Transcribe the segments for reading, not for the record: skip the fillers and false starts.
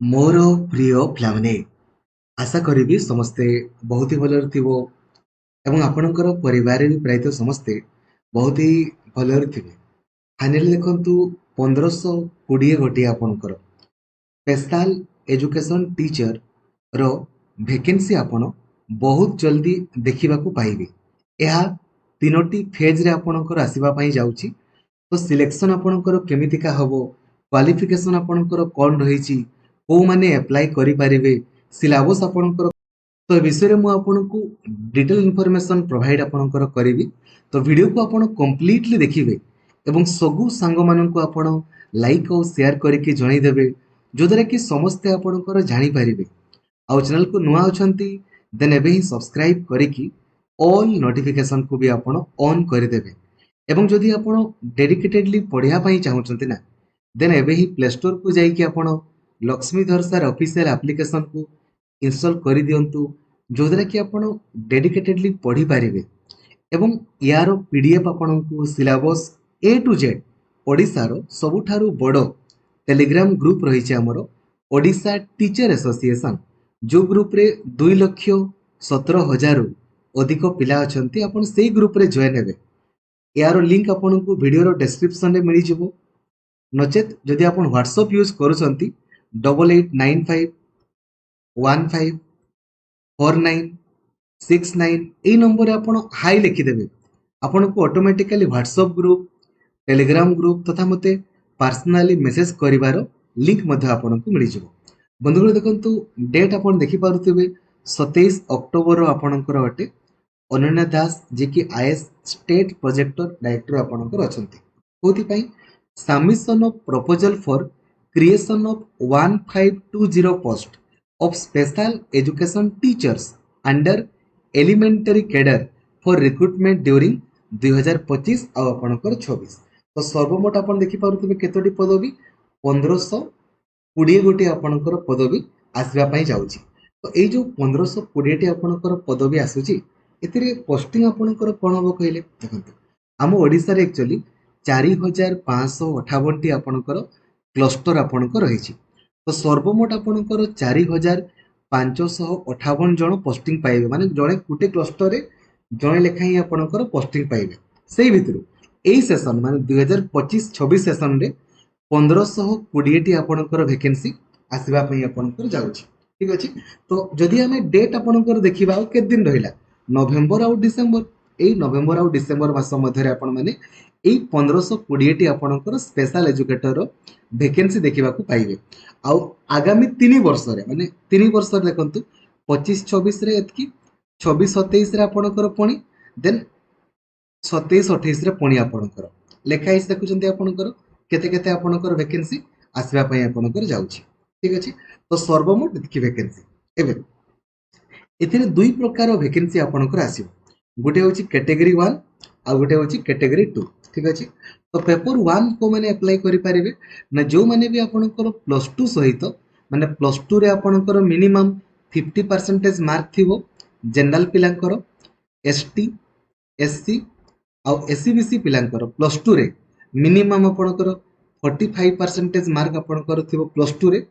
ମୋର ପ୍ରିୟ ପିଲାମାନେ, ଆଶା କରିବି ସମସ୍ତେ ବହୁତ ହି ଭଲରେ ଥିବ ଏବଂ ଆପଣଙ୍କର ପରିବାରରେ ବି ପ୍ରାୟତଃ ସମସ୍ତେ ବହୁତ ହି ଭଲରେ ଥିବେ। ଫାଇନାଲି ଦେଖନ୍ତୁ, 1520 ଗୋଟିଏ ଆପଣଙ୍କର ସ୍ପେଶାଲ ଏଜୁକେସନ ଟିଚର ର ଭେକେନ୍ସି ଆପଣ ବହୁତ ଜଲ୍ଦି ଦେଖିବାକୁ ପାଇବେ। ଏହା 3ଟି ଫେଜ୍ରେ ଆପଣଙ୍କର ଆସିବା ପାଇଁ ଯାଉଛି। ତ ସିଲେକ୍ସନ ଆପଣଙ୍କର କେମିତିକା ହବ, କ୍ୱାଲିଫିକେସନ ଆପଣଙ୍କର କ'ଣ ରହିଛି, କୋଉମାନେ ଆପ୍ଲାଏ କରିପାରିବେ, ସିଲାବସ୍ ଆପଣଙ୍କର, ତ ଏ ବିଷୟରେ ମୁଁ ଆପଣଙ୍କୁ ଡିଟେଲ ଇନଫର୍ମେସନ ପ୍ରୋଭାଇଡ ଆପଣଙ୍କର କରିବି। ତ ଭିଡ଼ିଓକୁ ଆପଣ କମ୍ପ୍ଲିଟଲି ଦେଖିବେ ଏବଂ ସବୁ ସାଙ୍ଗମାନଙ୍କୁ ଆପଣ ଲାଇକ୍ ଆଉ ସେୟାର କରିକି ଜଣେଇଦେବେ, ଯଦ୍ୱାରା କି ସମସ୍ତେ ଆପଣଙ୍କର ଜାଣିପାରିବେ। ଆଉ ଚ୍ୟାନେଲକୁ ନୂଆ ଅଛନ୍ତି ଦେନ୍ ଏବେ ହିଁ ସବସ୍କ୍ରାଇବ କରିକି ଅଲ୍ ନୋଟିଫିକେସନକୁ ବି ଆପଣ ଅନ୍ କରିଦେବେ। ଏବଂ ଯଦି ଆପଣ ଡେଡିକେଟେଡଲି ପଢ଼ିବା ପାଇଁ ଚାହୁଁଛନ୍ତି ନା, ଦେନ୍ ଏବେ ହିଁ ପ୍ଲେ ଷ୍ଟୋରକୁ ଯାଇକି ଆପଣ ଲକ୍ଷ୍ମୀଧର ସାର୍ ଅଫିସିଆଲ ଆପ୍ଲିକେସନକୁ ଇନଷ୍ଟଲ କରିଦିଅନ୍ତୁ, ଯୋଉଦ୍ୱାରା କି ଆପଣ ଡେଡିକେଟେଡଲି ପଢ଼ିପାରିବେ ଏବଂ ୟାର PDF ଆପଣଙ୍କୁ ସିଲାବସ୍ A to Z ଓଡ଼ିଶାର ସବୁଠାରୁ ବଡ଼ ଟେଲିଗ୍ରାମ ଗ୍ରୁପ ରହିଛି ଆମର ଓଡ଼ିଶା ଟିଚର ଆସୋସିଏସନ, ଯେଉଁ ଗ୍ରୁପରେ 2,17,000ରୁ ଅଧିକ ପିଲା ଅଛନ୍ତି। ଆପଣ ସେଇ ଗ୍ରୁପରେ ଜଏନ୍ ହେବେ। यार लिंक आपन को वीडियो डिस्क्रिप्शन में मिल जाव। नचेत जदि आप व्हाट्सएप यूज करुँच 8895154969 यही नंबर आप हाई लिखिदेवे, आपन को automatically WhatsApp group, Telegram group तथा मते पर्सनली मेसेज करिवार लिंक मध्य आपन को मिल जाव। बंधुगण देखंतु, डेट आपन देखि पारुथिबे 27 अक्टोबर आपनकर अटे। अनन्या दास जी की आईएएस स्टेट प्रोजेक्टर डायरेक्टर आपनकर अछंती। कोथि submission of proposal for creation of 1520 post of special education teachers under elementary cadre for recruitment during 2025 आ आपनकर 26। तो सर्वमोट आपन देखि पारुथिबे केतोटी पदवी 1520 गोटी आपनकर पदवी आसबा पई जाउची। तो एई जो 1520 टी आपनकर पदवी आसुची, एथिरे पोस्टिंग आपनकर कोन हो कहले देखंतु, आम ओडिसा रे एक्चुअली 4558 टी आपनकर क्लस्टर आपनकर रहिछि। तो सर्वमोट आपनकर 4558 जन पोस्टिंग पाइबे, माने जणे गुटे क्लस्टर रे जणे लेखा ही आपनकर पोस्टिंग पाइबे। सेही भितरु एई सेशन माने 2025-26 सेशन रे 1520 टी आपनकर वैकेंसी आसीबा पई आपनकर जाउछि। ठीक अछि। तो जदि हमें डेट आपनकर देखिबा के दिन रहिला, नवेम्बर आउ डिसेम्बर, एई नवेम्बर आउ डिसेम्बर मास मध्यरे आपण माने एई 1520 टी आपणकर स्पेशल एजुकेटर वैकेंसी देखिबा को पाइबे। आउ आगामी 3 वर्ष रे माने 3 वर्ष रे देखंतु 25-26 रे एतकी, 26-27 रे आपणकर पणी, देन 27-28 रे पणी आपणकर लेखा हिस देखुचंती आपणकर केते केते आपणकर वैकेंसी आसीबा पई आपणकर जाउची। ठीक अछि। तो सर्वमोट एतकी वैकेंसी एबे एथिरे दुई प्रकार वैकेंसी आपणकर आसीबो, गोटे होची कैटेगरी 1 आ गोटे होची कैटेगरी 2। ठीक अछि। तो पेपर 1 को माने अप्लाई करि परिबे ना, जो माने भी आपणकर प्लस 2 सहित माने प्लस 2 रे आपणकर मिनिमम 50% मार्क थिबो जनरल पिलांकर, एसटी, एससी आ एससीबीसी पिलांकर प्लस 2 रे मिनिमम आपणकर 45% मार्क आपणकर थिबो प्लस 2 रे।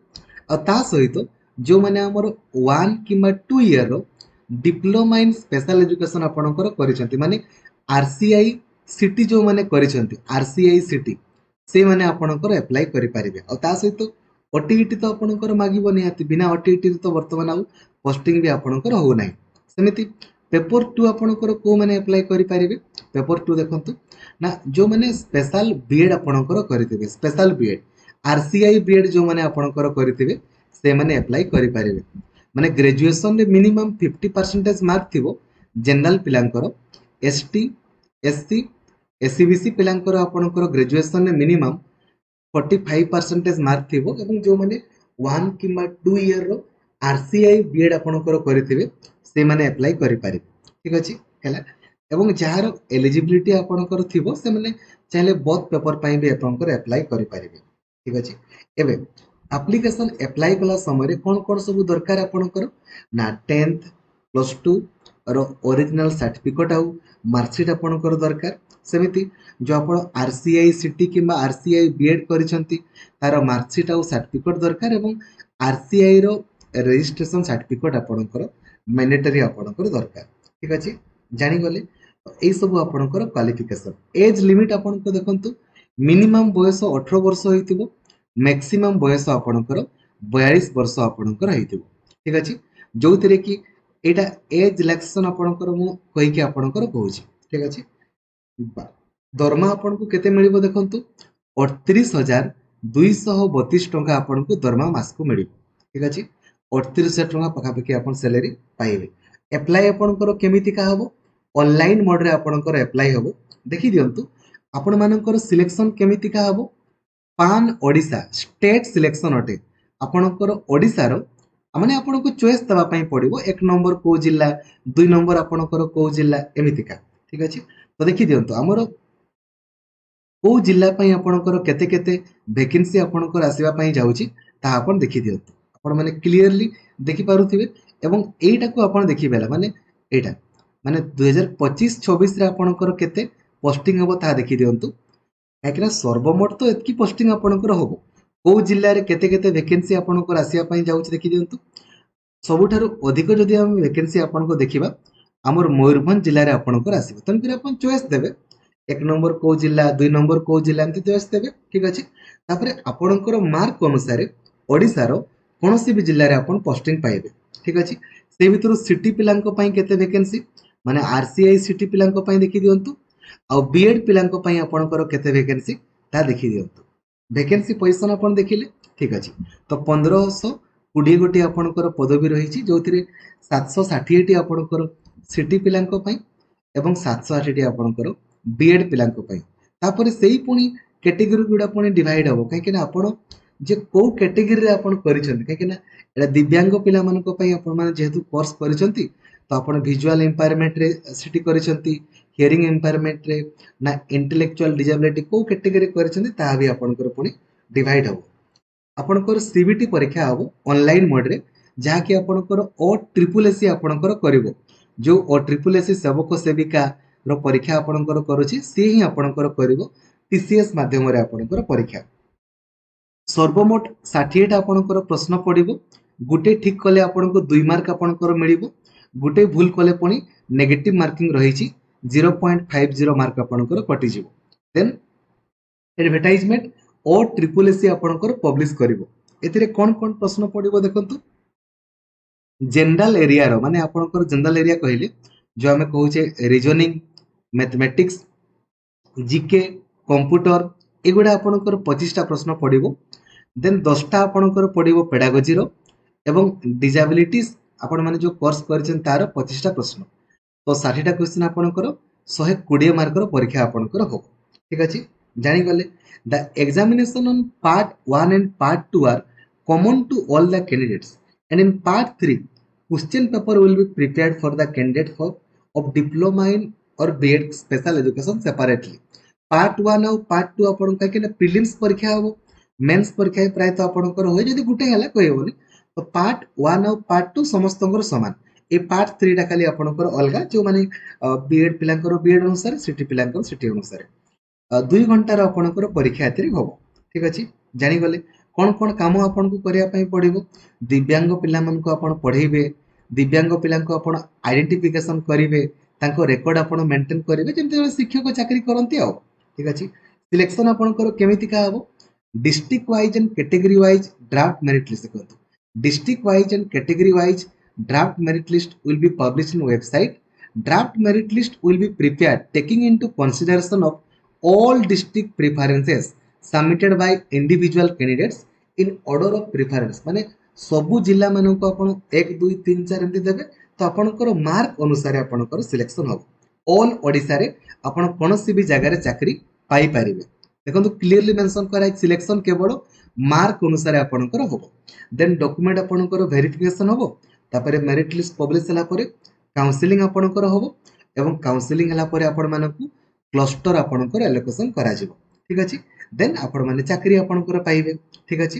आ ता सहित जो माने हमर 1 किंबा 2 ईयर रो डिप्लोमा इन स्पेशल एजुकेशन आपणकर करिसंती, माने आरसीआई सिटी जो माने करिसंती, आरसीआई सिटी से माने आपणकर अप्लाई करि परिबे। आ ता सहित ओटीईटी तो आपणकर मागिबो निहाती, बिना ओटीईटी तो वर्तमान आ पोस्टिंग भी आपणकर हो नाही। सेमिति पेपर 2 आपणकर को माने अप्लाई करि परिबे। पेपर 2 देखंतु ना, जो माने स्पेशल बीएड आपणकर करिथिबे, स्पेशल बीएड आरसीआई बीएड जो माने आपणकर करिथिबे से माने अप्लाई करि परिबे। माने ग्रेजुएशन रे मिनिमम 50% मार्क थिबो जनरल पिलांकर, एसटी, एससी, एससीबीसी पिलांकर आपणकर ग्रेजुएशन रे मिनिमम 45% मार्क थिबो एवं जो माने 1 किंबा 2 ईयर रो आरसीआई बीएड आपणकर करिथिबे से माने अप्लाई करि परिबे। ठीक अछि हैला। एवं जहार एलिजिबिलिटी आपणकर थिबो से माने चाहे बोथ पेपर पई भी आपणकर अप्लाई करि परिबे। ठीक अछि। एबे एप्लिकेशन अप्लाई कला समय कौन कौन सब दरकार आपणकर ना, 10th प्लस 2 रो ओरिजिनल सर्टिफिकेट आउ मार्कशीट आपणकर दरकार। सेमिति जो आपण आरसीआई सीटी किंबा आरसीआई बीएड करिसंती तार मार्कशीट आउ सर्टिफिकेट दरकार एवं आरसीआई रो रजिस्ट्रेशन सर्टिफिकेट आपणकर मैंडेटरी आपणकर दरकार ठीक अछि जानि गले एई सब आपणकर क्वालिफिकेशन एज लिमिट आपणको देखंतु मिनिमम बयस 18 वर्ष होइतिबो मैक्सिमम बयस आपणकर 42 वर्ष आपणकर होइतिबो ठीक अछि जोथिरे कि एटा एज रिलैक्सेशन आपणकर मु कहि कि आपणकर कहूछि ठीक अछि दरमा आपनको केते मिलिबो देखंतु 38,232 टंका आपनको दरमा मास को मिलिबो ठीक अछि 38,000 टंका पखापखि आपन सैलरी पाइबे अप्लाई आपनकर केमिति का हबो ऑनलाइन मोड रे आपनकर अप्लाई हबो देखि दियंतु आपण मानकर सिलेक्शन केमिति का हबो पान ओडिशा स्टेट सिलेक्शन अटे आपनकर ओडिसा रो माने आपनको चॉइस दबा पई पड़िबो एक नंबर को जिल्ला दुई नंबर आपनकर को जिल्ला एमितिका ठीक अछि तो देखि दियंतु हमरो को जिल्ला पई आपनकर केते केते वैकेंसी आपनकर आसीबा पई जाउची ता आपन देखि दियंतु आपण माने क्लियरली देखि पारुथिबे एवं एटा को आपण देखि बेला माने एटा माने 2025-26 रे आपनकर केते पोस्टिंग हबो ता देखि दियंतु काकरा सर्वमोट तो एतकी पोस्टिंग आपनकर हबो को जिल्ला रे केते केते वैकेंसी आपनकर आसीबा पई जाउची देखि दियंतु सबुठारु अधिक जदि हम वैकेंसी आपनको देखिबा हमर मयूरभंज जिल्ला रे आपनकर आसीबो तन फिर आपन चॉइस देबे एक नंबर को जिल्ला दुई नंबर को जिल्ला एमती चॉइस देबे ठीक अछि तापरे आपनकर मार्क अनुसार ओडिसा रो कोनोसी भी जिल्ला रे आपन पोस्टिंग पाइबे ठीक अछि से भितरु सिटी पिलांको पई केते वैकेंसी माने आरसीआई सिटी पिलांको पई देखि दियंतु आ बीएड पिलांको पई आपनकर केते वैकेंसी ता देखि दियंतु वैकेंसी पोजीशन आपन देखिले ठीक अछि तो 1520 गोटी आपनकर पदवी रहिछि जोथिरे 760 टी आपनकर सिटी पिलांको पई एवं 760 टी आपनकर बीएड पिलांको पई तापरे सेही पुनी कैटेगरी गुडा पुनी डिवाइड हबो काहे कि ना आपण जे को कैटेगरी रे आपण करिसंती काहे कि ना एटा दिव्यांग पिला मानको पई आपण माने जेहेतु कोर्स करिसंती तो आपण विजुअल एम्पावरमेंट रे सिटी करिसंती हियरिंग एम्पावरमेंट रे ना इंटेलेक्चुअल डिसेबिलिटी को कैटेगरी करिसंती ता भी आपनकर पुनी डिवाइड हबो आपनकर सीबीटी परीक्षा हबो ऑनलाइन मोड रे जहा कि आपनकर ओ ट्रिपल एससी आपनकर करिवो जो ओ ट्रिपल एससी सेवक सेविका रो परीक्षा आपनकर करूची से ही आपनकर करिवो टीसीएस माध्यम रे आपनकर परीक्षा सर्वमोट 60 टा आपनकर प्रश्न पडिबो गुटे ठीक कले आपनको 2 मार्क आपनकर मिलिबो गुटे भूल कले पुनी नेगेटिव मार्किंग रहिची 0.50 मार्क आपनकर कटि जिवो देन एडवर्टाइजमेंट ओ ट्रिपल एससी आपनकर पब्लिश करिवो एथिरे कोन कोन प्रश्न पडिबो देखंतु जनरल एरिया रो माने आपनकर जनरल एरिया कहिले जो हमें कहूचे रीजनिंग मैथमेटिक्स जीके कंप्यूटर एगुडा आपनकर 25 टा प्रश्न पडिबो देन 10 टा आपनकर पडिबो पेडागोजी रो एवं डिसेबिलिटीज आपण माने जो कोर्स करछन तार 25 टा प्रश्न तो 60 टा क्वेश्चन आपनकर 120 मार्क रो परीक्षा आपनकर हो ठीक अछि जानि गले the examination on part 1 and part 2 are common to all the candidates and in part 3 question paper will be prepared for the candidate for of diploma in or B.Ed special education separately part 1 और part 2 आपण का कि prelims परीक्षा हो mains परीक्षा प्राय तो आपनकर होय जदी गुटे हला कहबोनी तो part 1 और part 2 समस्तंकर समान ए part 3 टा खाली आपनकर अलगा जो माने B.Ed पिलांकर B.Ed अनुसार सिटी पिलांकर सिटी अनुसार 2 घंटा रो आपनकर परीक्षा एतरी होबो ठीक अछि जानि गले कौन कौन काम आपन को करिया पई पड़िबो दिव्यांग पिला मन को आपन पढेबे दिव्यांग पिला को आपन आइडेंटिफिकेशन करिवे तांको रेकॉर्ड आपन मेंटेन करिवे जेमते शिक्षक चाकरी करंती आ ठीक अछि सिलेक्शन आपन को केमिति का हबो district wise and category wise draft merit list करतो district wise and category wise draft merit list will be published in website draft merit list will be prepared taking into consideration of all district preferences submitted by individual candidates in order of preference माने सबु जिल्ला मानन को आपण 1 2 3 4 एमती देबे तो आपनकर मार्क अनुसार आपनकर सिलेक्शन हो ऑल ओडिसा रे आपण कोनोसी भी जगह रे चाकरी पाई परिबे देखंतु क्लियरली मेंशन करा सिलेक्शन केवल मार्क अनुसार आपनकर हो देन डॉक्यूमेंट आपनकर वेरिफिकेशन हो तापरे मेरिट लिस्ट पब्लिश हला परे काउंसलिंग आपनकर हो एवं काउंसलिंग हला परे आपण मानकू क्लस्टर आपनकर एलोकेशन करा जिवो ठीक अछि देन आपण माने चाकरी आपनकर पाइबे ठीक अछि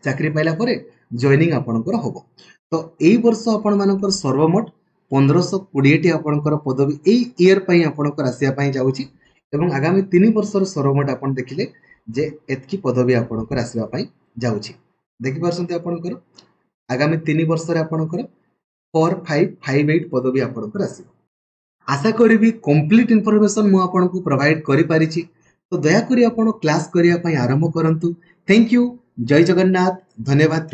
चाकरी पाइला परे जॉइनिंग आपनकर होबो तो एई वर्ष आपण मानकर सर्वमोट 1520 ଆପଣଙ୍କର ପଦବୀ ଏଇ ଇୟର ପାଇଁ ଆପଣଙ୍କର ଆସିବା ପାଇଁ ଯାଉଛି ଏବଂ ଆଗାମୀ 3 ବର୍ଷର ସରମୋଟ ଆପଣ ଦେଖିଲେ ଯେ ଏତିକି ପଦବୀ ଆପଣଙ୍କର ଆସିବା ପାଇଁ ଯାଉଛି। ଦେଖିପାରୁଛନ୍ତି ଆପଣଙ୍କର ଆଗାମୀ 3 ବର୍ଷରେ ଆପଣଙ୍କର 4558 ପଦବୀ ଆପଣଙ୍କର ଆସିବ। ଆଶା କରିବି କମ୍ପ୍ଲିଟ ଇନଫର୍ମେସନ ମୁଁ ଆପଣଙ୍କୁ ପ୍ରୋଭାଇଡ କରିପାରିଛି। ତ ଦୟାକରି ଆପଣ କ୍ଲାସ କରିବା ପାଇଁ ଆରମ୍ଭ କରନ୍ତୁ। Thank you. ଜୟ ଜଗନ୍ନାଥ। ଧନ୍ୟବାଦ।